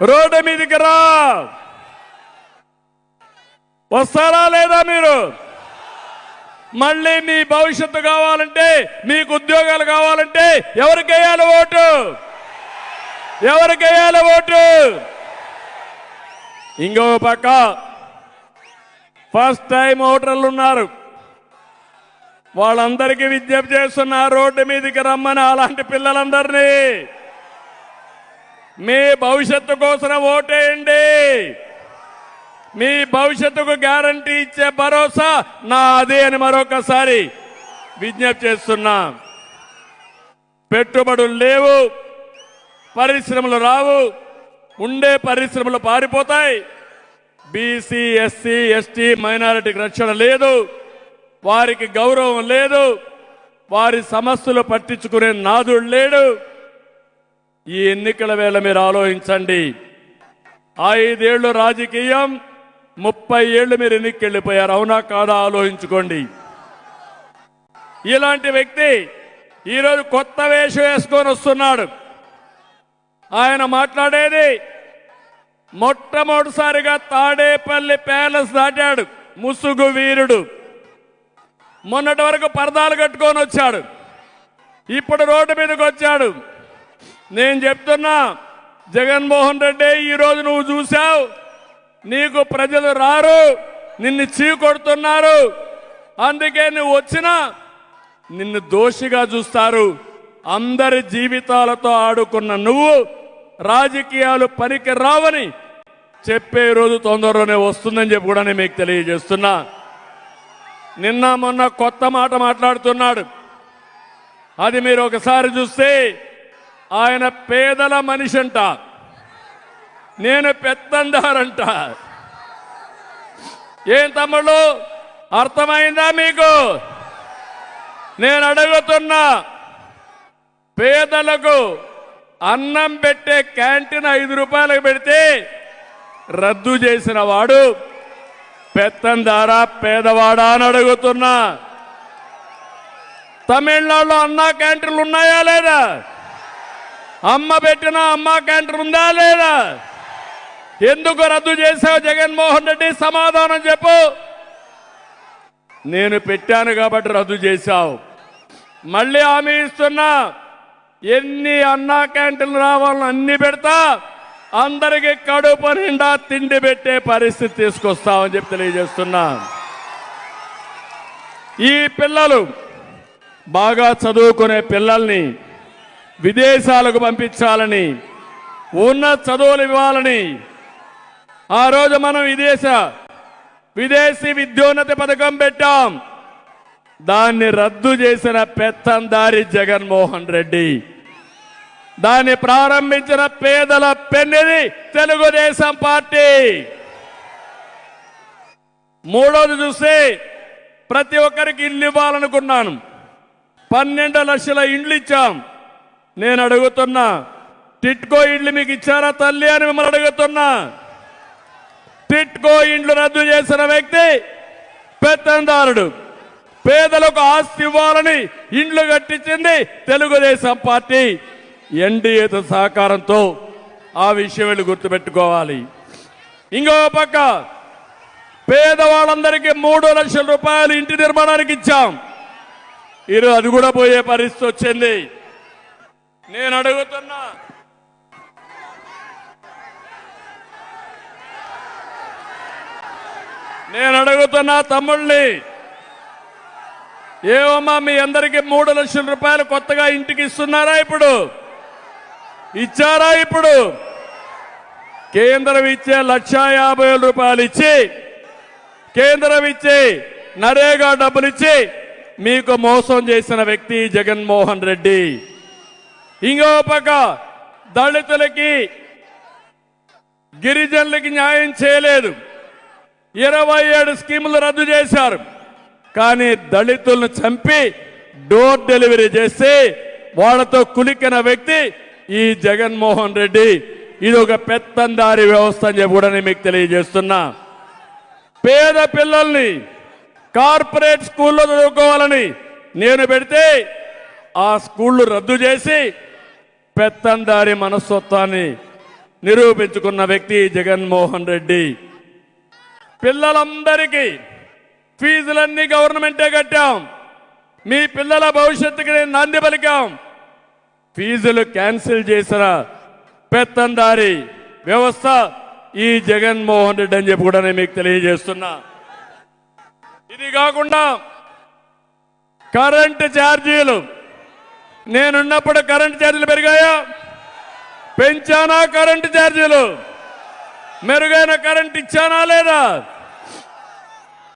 Road మీదకి రా. వస్తారా లేదా మీరు? మళ్ళీ మీ భవిష్యత్తు కావాలంటే, మీకు ఉద్యోగాలు కావాలంటే ఎవరికి వేయాలి ఓటు? ఎవరికి వేయాలి ఓటు? ఇంకో పక్క ఫస్ట్ టైం ఓటర్లు ఉన్నారు, వాళ్ళందరికీ విజ్ఞప్తి చేస్తున్నా, రోడ్డు మీదకి రమ్మని అలాంటి పిల్లలందరినీ. మీ భవిష్యత్తు కోసం ఓటేయండి. మీ భవిష్యత్తుకు గ్యారంటీ ఇచ్చే భరోసా నాదే అని మరొకసారి విజ్ఞప్తి చేస్తున్నా. పెట్టుబడులు లేవు, పరిశ్రమలు రావు, ఉండే పరిశ్రమలు పారిపోతాయి. బీసీ, ఎస్సీ, ఎస్టీ, మైనారిటీకి రక్షణ లేదు, వారికి గౌరవం లేదు, వారి సమస్యలు పట్టించుకునే నాదుడు లేడు. ఈ ఎన్నికల వేళ మీరు ఆలోచించండి. 5 ఏళ్లు రాజకీయం, 30 ఏళ్లు మీరు ఎన్నికకి వెళ్ళిపోయారు. అవునా కాదా ఆలోచించుకోండి. ఇలాంటి వ్యక్తి ఈరోజు కొత్త వేషం వేసుకొని వస్తున్నాడు. ఆయన మాట్లాడేది మొట్టమొదటిసారిగా తాడేపల్లి ప్యాలెస్ దాటాడు ముసుగు వీరుడు. మొన్నటి వరకు పరదాలు కట్టుకొని వచ్చాడు, ఇప్పుడు రోడ్డు మీదకి వచ్చాడు. నేను చెప్తున్నా, జగన్మోహన్ రెడ్డి ఈరోజు నువ్వు చూశావు, నీకు ప్రజలు రారు, నిన్ను చీకొడుతున్నారు. అందుకే నువ్వు వచ్చినా నిన్ను దోషిగా చూస్తారు. అందరి జీవితాలతో ఆడుకున్న నువ్వు రాజకీయాలు పనికి రావని చెప్పే రోజు తొందరలోనే వస్తుందని చెప్పి కూడా నేను మీకు తెలియజేస్తున్నా. నిన్న మొన్న కొత్త మాట మాట్లాడుతున్నాడు. అది మీరు ఒకసారి చూస్తే ఆయన పేదల మనిషి అంట, నేను పెత్తందారంట. ఏం తమ్ముళ్ళు, అర్థమైందా మీకు? నేను అడుగుతున్నా, పేదలకు అన్నం పెట్టే క్యాంటీన్ 5 రూపాయలకు పెడితే రద్దు చేసిన వాడు పెత్తందారా పేదవాడా అని అడుగుతున్నా. తమిళనాడులో అన్నా క్యాంటీన్లు ఉన్నాయా లేదా? అమ్మ పెట్టిన అమ్మ క్యాంటీన్ ఉందా లేదా? ఎందుకు రద్దు చేశావు జగన్మోహన్ రెడ్డి? సమాధానం చెప్పు. నేను పెట్టాను కాబట్టి రద్దు చేశావు. మళ్ళీ హామీ ఇస్తున్నా, ఎన్ని అన్నా క్యాంటీన్లు రావాలని అన్ని పెడతా, అందరికీ కడుపు నిండా తిండి పెట్టే పరిస్థితి తీసుకొస్తామని చెప్పి తెలియజేస్తున్నా. ఈ పిల్లలు బాగా చదువుకునే పిల్లల్ని విదేశాలకు పంపించాలని, ఉన్నత చదువులు ఇవ్వాలని ఆ రోజు మనం విదేశీ విద్యోన్నతి పథకం పెట్టాం. దాన్ని రద్దు చేసిన పెత్తందారి జగన్మోహన్ రెడ్డి. దాన్ని ప్రారంభించిన పేదల పెన్నిది తెలుగుదేశం పార్టీ. మూడోది చూస్తే ప్రతి ఒక్కరికి ఇల్లు ఇవ్వాలనుకున్నాను. 12 లక్షల ఇండ్లు ఇచ్చాం. నేను అడుగుతున్నా, టిట్కో ఇండ్లు మీకు ఇచ్చారా తల్లి అని మిమ్మల్ని అడుగుతున్నా. టిట్కో ఇండ్లు రద్దు చేసిన వ్యక్తి పెత్తందారుడు. పేదలకు ఆస్తి ఇవ్వాలని ఇండ్లు కట్టించింది తెలుగుదేశం పార్టీ. ఎన్డీఏతో సహకారంతో. ఆ విషయం వీళ్ళు గుర్తుపెట్టుకోవాలి. ఇంకో పక్క పేదవాళ్ళందరికీ 3 లక్షల రూపాయలు ఇంటి నిర్మాణానికి ఇచ్చాం. ఈరోజు అది కూడా పోయే పరిస్థితి వచ్చింది. నేను అడుగుతున్నా తమ్ముళ్ళని, ఏమమ్మా మీ అందరికీ 3 లక్షల రూపాయలు కొత్తగా ఇంటికి ఇస్తున్నారా? ఇప్పుడు ఇచ్చారా? ఇప్పుడు కేంద్రం ఇచ్చే 1,50,000 రూపాయలు ఇచ్చి, కేంద్రం ఇచ్చే నరేగా డబ్బులు ఇచ్చి మీకు మోసం చేసిన వ్యక్తి జగన్మోహన్ రెడ్డి. ఇంకో పక్క దళితులకి, గిరిజనులకి న్యాయం చేయలేదు. 27 స్కీములు రద్దు చేశారు. కానీ దళితులను చంపి డోర్ డెలివరీ చేసి వాళ్ళతో కులికిన వ్యక్తి ఈ జగన్మోహన్ రెడ్డి. ఇది ఒక పెత్తందారి వ్యవస్థ అని చెప్పి కూడా నేను మీకు తెలియజేస్తున్నా. పేద పిల్లల్ని కార్పొరేట్ స్కూల్లో చదువుకోవాలని నేను పెడితే ఆ స్కూళ్లు రద్దు చేసి పెత్తందారి మనస్తత్వాన్ని నిరూపించుకున్న వ్యక్తి జగన్మోహన్ రెడ్డి. పిల్లలందరికీ ఫీజులన్నీ గవర్నమెంటే కట్టాం. మీ పిల్లల భవిష్యత్తుకి నేను నాంది పలికాం. ఫీజులు క్యాన్సిల్ చేసిన పెత్తందారి వ్యవస్థ ఈ జగన్మోహన్ రెడ్డి అని చెప్పి కూడా నేను మీకు తెలియజేస్తున్నా. ఇది కాకుండా కరెంటు ఛార్జీలు, నేనున్నప్పుడు కరెంటు ఛార్జీలు పెరిగాయా? పెంచానా? కరెంటు ఛార్జీలు మెరుగైన కరెంట్ ఇచ్చానా లేదా?